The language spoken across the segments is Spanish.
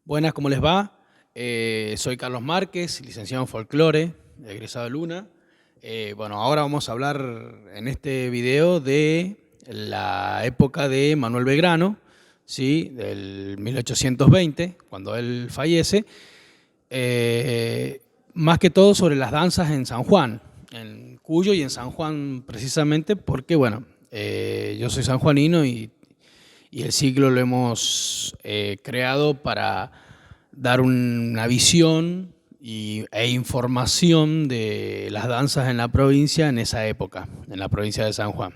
Buenas, ¿cómo les va? Soy Carlos Márquez, licenciado en Folclore, egresado de Luna. Bueno, ahora vamos a hablar en este video de la época de Manuel Belgrano, ¿sí? Del 1820, cuando él fallece. Más que todo sobre las danzas en San Juan, en Cuyo y en San Juan precisamente porque, bueno, yo soy sanjuanino y el ciclo lo hemos creado para dar una visión e información de las danzas en la provincia en esa época, en la provincia de San Juan.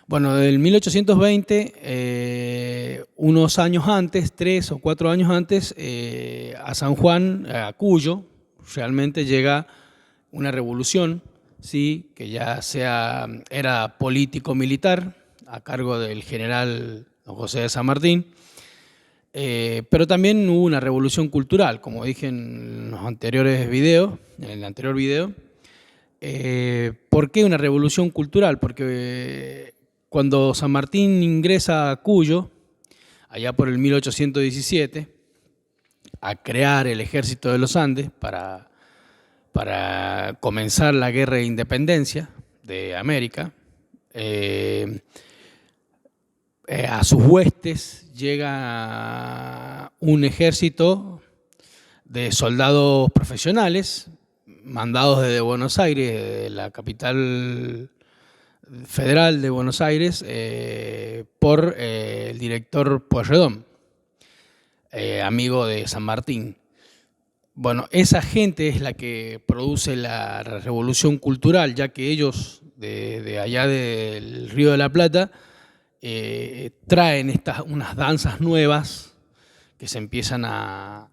Bueno, del 1820, unos años antes, 3 o 4 años antes, a San Juan, a Cuyo, realmente llega una revolución, ¿sí? Que ya era político-militar, a cargo del general don José de San Martín, pero también hubo una revolución cultural, como dije en los anteriores videos, en el anterior video. ¿Por qué una revolución cultural? Porque cuando San Martín ingresa a Cuyo, allá por el 1817, a crear el Ejército de los Andes para comenzar la Guerra de Independencia de América, a sus huestes llega un ejército de soldados profesionales mandados desde Buenos Aires, de la capital federal de Buenos Aires, por el director Pueyrredón, amigo de San Martín. Bueno, esa gente es la que produce la revolución cultural, ya que ellos, de allá del Río de la Plata, traen unas danzas nuevas que se empiezan a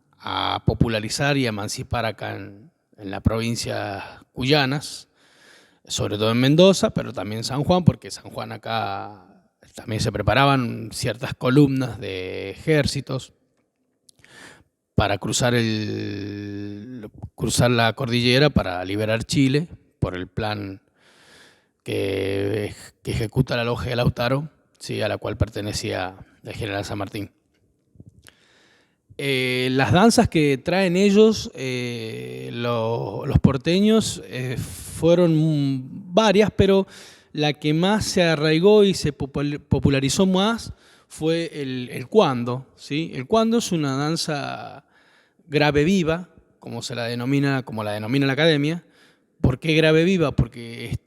popularizar y a emancipar acá en las provincias cuyanas, sobre todo en Mendoza, pero también en San Juan, porque San Juan acá también se preparaban ciertas columnas de ejércitos para cruzar la cordillera para liberar Chile por el plan que ejecuta la logia de Lautaro, ¿sí? A la cual pertenecía el general San Martín. Las danzas que traen ellos, los porteños, fueron varias, pero la que más se arraigó y se popularizó más fue el cuando, ¿sí? El cuando es una danza grave viva, como la denomina la academia. ¿Por qué grave viva? Porque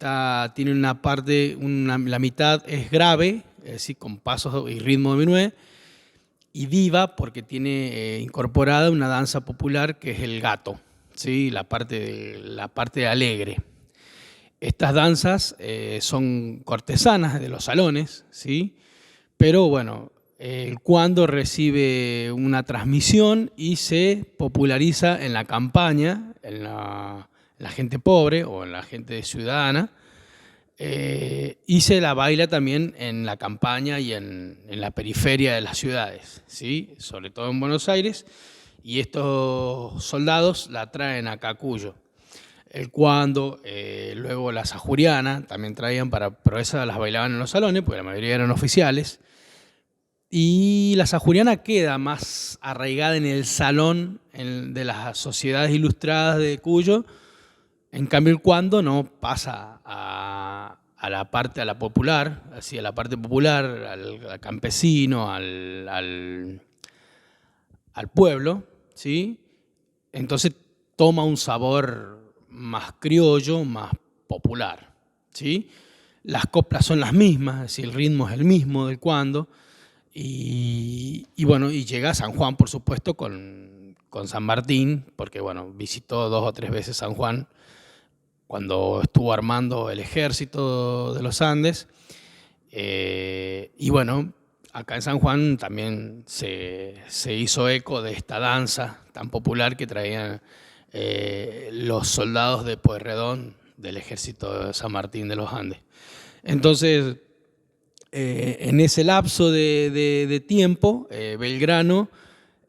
tiene una parte, la mitad es grave, es decir, con pasos y ritmo de minué, y viva porque tiene incorporada una danza popular que es el gato, ¿sí? La parte alegre. Estas danzas son cortesanas de los salones, ¿sí? Pero bueno, el cuando recibe una transmisión y se populariza en la campaña, en la gente pobre o en la gente ciudadana, y se la baila también en la campaña y en la periferia de las ciudades, ¿sí? Sobre todo en Buenos Aires, y estos soldados la traen acá a Cuyo. El cuando, luego la sajuriana también traían, pero esas las bailaban en los salones, porque la mayoría eran oficiales. Y la sajuriana queda más arraigada en el salón de las sociedades ilustradas de Cuyo. En cambio, el cuando no pasa a la popular, así a la parte popular, al campesino, al pueblo, ¿sí? Entonces toma un sabor más criollo, más popular, ¿sí? Las coplas son las mismas, es decir, el ritmo es el mismo del cuando. Y bueno, y llega a San Juan, por supuesto, con San Martín, porque bueno, visitó 2 o 3 veces San Juan cuando estuvo armando el ejército de los Andes. Y bueno, acá en San Juan también se hizo eco de esta danza tan popular que traían los soldados de Pueyrredón del ejército de San Martín de los Andes. Entonces, en ese lapso de tiempo, Belgrano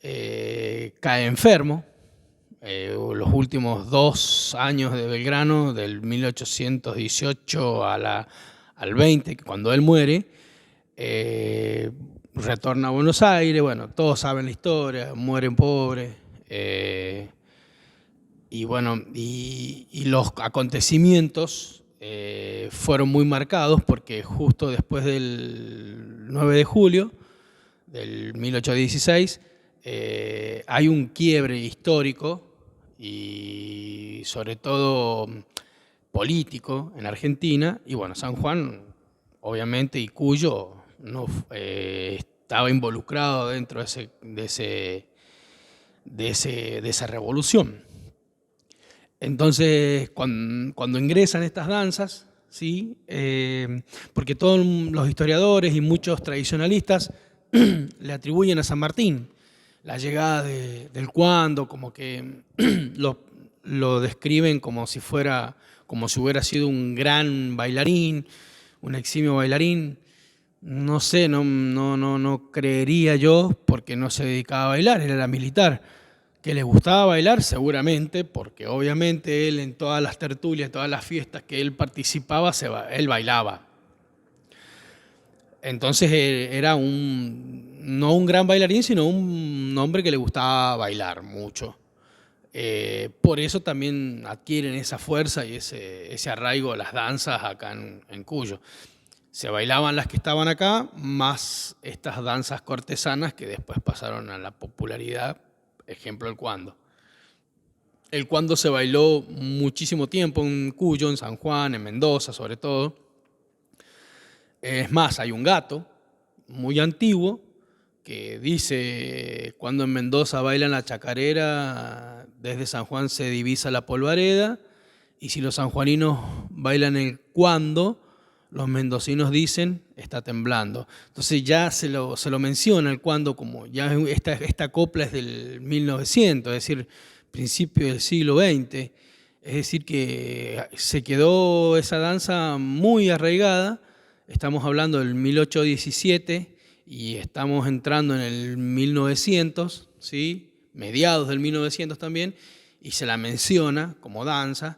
cae enfermo. Los últimos 2 años de Belgrano, del 1818 al 20, cuando él muere, retorna a Buenos Aires, bueno, todos saben la historia, mueren pobres. Y bueno, y los acontecimientos fueron muy marcados porque justo después del 9 de julio del 1816 hay un quiebre histórico y sobre todo político en Argentina, y bueno, San Juan obviamente y Cuyo no estaba involucrado dentro de esa revolución. Entonces, cuando ingresan estas danzas, ¿sí? Porque todos los historiadores y muchos tradicionalistas le atribuyen a San Martín la llegada del cuando, como que lo describen como si hubiera sido un gran bailarín, un eximio bailarín. No sé, no creería yo, porque no se dedicaba a bailar, él era militar. Que le gustaba bailar, seguramente, porque obviamente él en todas las tertulias, en todas las fiestas que él participaba, él bailaba. Entonces era no un gran bailarín, sino un hombre que le gustaba bailar mucho. Por eso también adquieren esa fuerza y ese arraigo de las danzas acá en Cuyo. Se bailaban las que estaban acá, más estas danzas cortesanas que después pasaron a la popularidad. Ejemplo, el cuando. El cuando se bailó muchísimo tiempo en Cuyo, en San Juan, en Mendoza sobre todo. Es más, hay un gato muy antiguo que dice: cuando en Mendoza bailan la chacarera, desde San Juan se divisa la polvareda, y si los sanjuaninos bailan el cuando, los mendocinos dicen está temblando. Entonces ya se lo menciona el cuando, como ya esta copla es del 1900, es decir, principio del siglo XX. Es decir, que se quedó esa danza muy arraigada. Estamos hablando del 1817 y estamos entrando en el 1900, ¿sí? Mediados del 1900 también, y se la menciona como danza.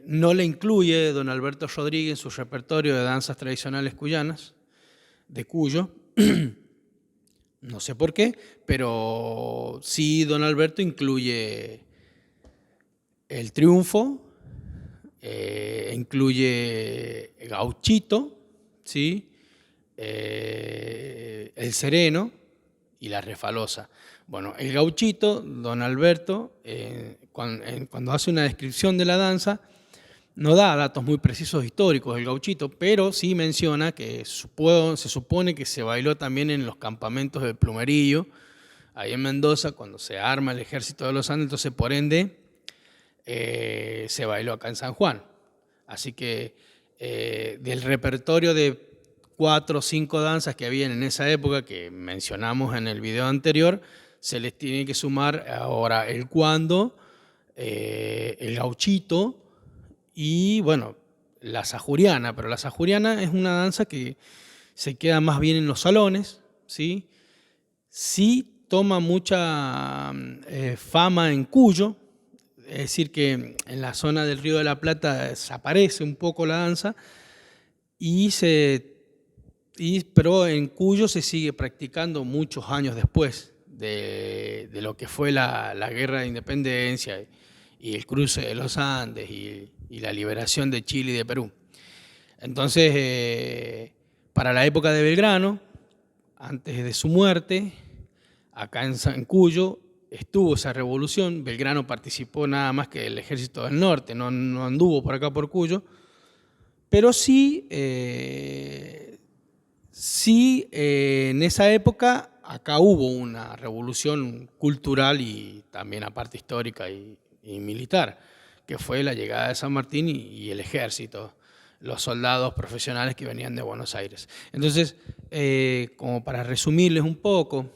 No le incluye don Alberto Rodríguez en su repertorio de danzas tradicionales cuyanas, de Cuyo. No sé por qué, pero sí don Alberto incluye el triunfo, incluye Gauchito, ¿sí? El sereno y la refalosa. Bueno, el Gauchito, don Alberto, cuando hace una descripción de la danza, no da datos muy precisos históricos del Gauchito, pero sí menciona que se supone que se bailó también en los campamentos del Plumerillo, ahí en Mendoza, cuando se arma el ejército de los Andes. Entonces, por ende, se bailó acá en San Juan. Así que del repertorio de 4 o 5 danzas que habían en esa época, que mencionamos en el video anterior, se les tiene que sumar ahora el cuando, el gauchito y, bueno, la sajuriana. Pero la sajuriana es una danza que se queda más bien en los salones, ¿sí? Sí toma mucha fama en Cuyo, es decir, que en la zona del Río de la Plata desaparece un poco la danza, pero en Cuyo se sigue practicando muchos años después de lo que fue la Guerra de Independencia y el cruce de los Andes y la liberación de Chile y de Perú. Entonces, para la época de Belgrano, antes de su muerte, acá en Cuyo estuvo esa revolución. Belgrano participó nada más que el Ejército del Norte, no anduvo por acá por Cuyo, pero sí, en esa época acá hubo una revolución cultural y también aparte histórica y militar, que fue la llegada de San Martín y el ejército, los soldados profesionales que venían de Buenos Aires. Entonces, como para resumirles un poco,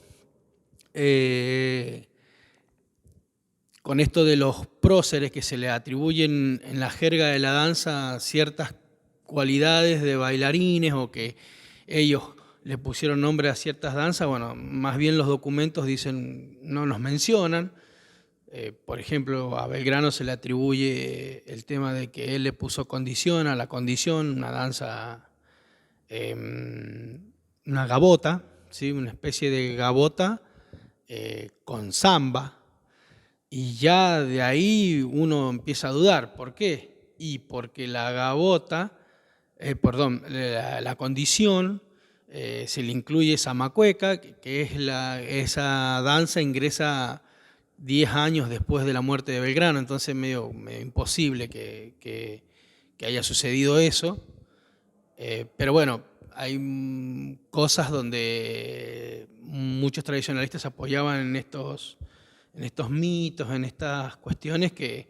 con esto de los próceres, que se le atribuyen en la jerga de la danza ciertas cualidades de bailarines o que ellos le pusieron nombre a ciertas danzas, bueno, más bien los documentos dicen, no nos mencionan. Por ejemplo, a Belgrano se le atribuye el tema de que él le puso condición a la condición, una danza una gabota, ¿sí? Una especie de gabota con samba, y ya de ahí uno empieza a dudar. ¿Por qué? Y porque la gabota, perdón, la condición se le incluye Zamacueca, que es esa danza ingresa 10 años después de la muerte de Belgrano, entonces medio imposible que haya sucedido eso. Pero bueno, hay cosas donde muchos tradicionalistas apoyaban en estos mitos, en estas cuestiones que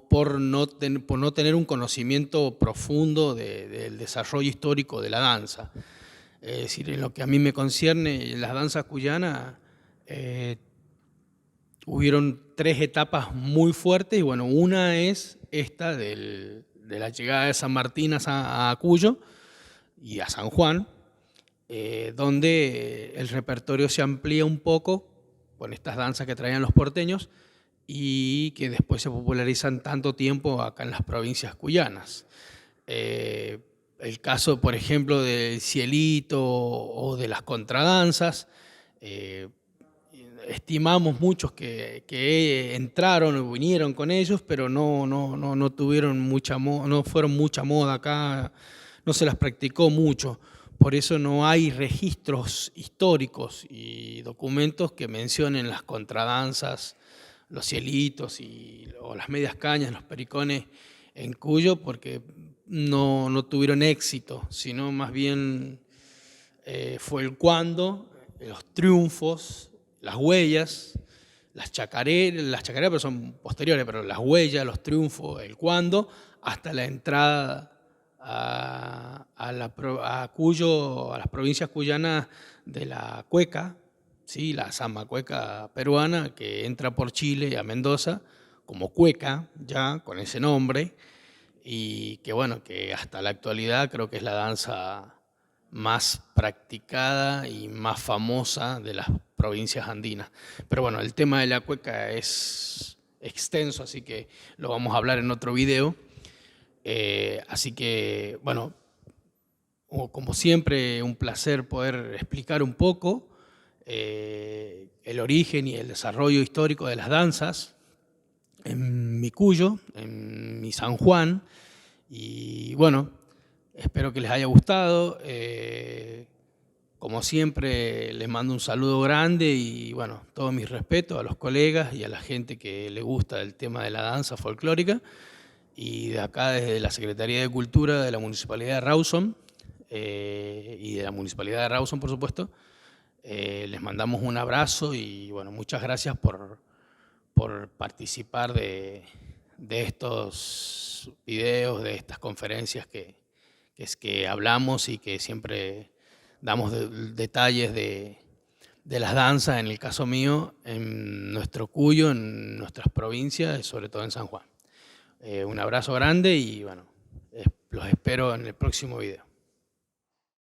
por no tener un conocimiento profundo del desarrollo histórico de la danza. Es decir, en lo que a mí me concierne, las danzas cuyanas, hubieron 3 etapas muy fuertes, y bueno, una es esta de la llegada de San Martín a Cuyo y a San Juan, donde el repertorio se amplía un poco con estas danzas que traían los porteños y que después se popularizan tanto tiempo acá en las provincias cuyanas. El caso, por ejemplo, del cielito o de las contradanzas, estimamos muchos que entraron o vinieron con ellos, pero no tuvieron no fueron mucha moda acá, no se las practicó mucho. Por eso no hay registros históricos y documentos que mencionen las contradanzas, los cielitos o las medias cañas, los pericones en Cuyo, porque no tuvieron éxito, sino más bien fue el cuando, los triunfos, las huellas, las chacareras, pero son posteriores, pero las huellas, los triunfos, el cuando, hasta la entrada a Cuyo, a las provincias cuyanas de la cueca, ¿sí? La samba cueca peruana, que entra por Chile a Mendoza como cueca, ya con ese nombre, y que bueno, que hasta la actualidad creo que es la danza más practicada y más famosa de las provincias andinas. Pero bueno, el tema de la cueca es extenso, así que lo vamos a hablar en otro video. Así que, bueno, como siempre, un placer poder explicar un poco el origen y el desarrollo histórico de las danzas en mi Cuyo, en mi San Juan. Y bueno, espero que les haya gustado. Como siempre, les mando un saludo grande y bueno, todos mis respetos a los colegas y a la gente que le gusta el tema de la danza folclórica. Y de acá, desde la Secretaría de Cultura de la Municipalidad de Rawson, y de la Municipalidad de Rawson, por supuesto, les mandamos un abrazo y bueno, muchas gracias por participar de estos videos, de estas conferencias que hablamos y que siempre damos detalles de las danzas, en el caso mío, en nuestro Cuyo, en nuestras provincias y sobre todo en San Juan. Un abrazo grande y bueno, los espero en el próximo video.